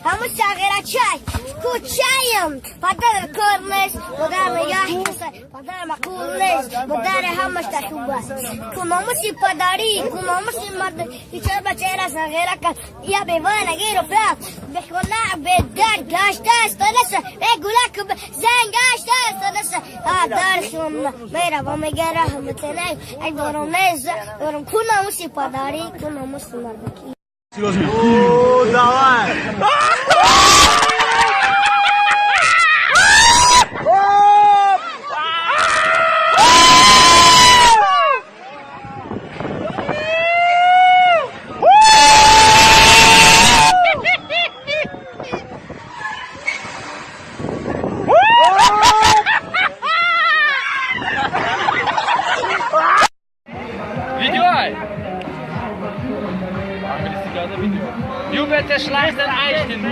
همون شاگرد چای کوچایم پدر کار نیست مادر نگاه نیست پدر مقبول نیست مادر همش تشوبه کناموسی پدری کناموسی مرد هیچ بچه را صغیره کن یا بیوان نگیر و بیا بخونه به در گشته است نسه ای گلک زن گشته است نسه درشون میره و میگه رحمت نیم ای دارم نیست دارم کناموسی پدری کناموسی مردکی اوه давай! You bitte schlechten Eichen.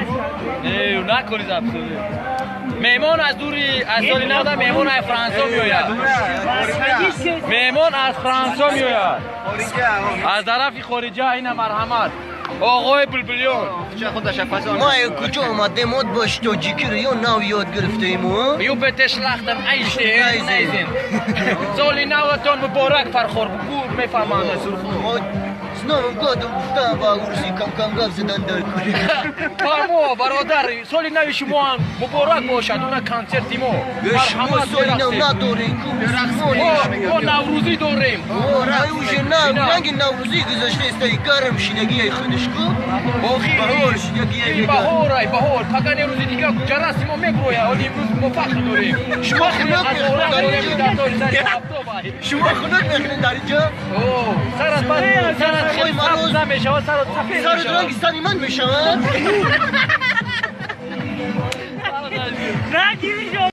Nee, نکنید absolut. مهمان از دوری از سالینادا مهمان از فرانسه میآید. مهمان از فرانسه میآید. از طرف خارجی اینا مرحمت. آقای بلبلیون چه خود شفاعت ما کجا اومدیم مود باش تاجیکی رو یا ناو یاد گرفتیم یو bitte schlechten Eichen. نیزین. سالینادتون مبارک فرخور بگو میفهمند سرخو. Знову году густава урси кам زدن در کوری فرما برادر سالی نو شما مبارک باشد اون کنسرت ما شما سالی نو نداریم ما نوروزی داریم رایوش نو رنگ نوروزی گذاشته استی گرم شینگی خودش کو بهار شینگی بهار فقط روزی دیگه جرس ما میگروه ولی امروز ما فخر داریم شما خنک میخورید در اینجا شما خنک میخورید در اینجا سرت خیلی سبز نمیشه و سرت سفید میشه سرت رنگستانی من میشه نه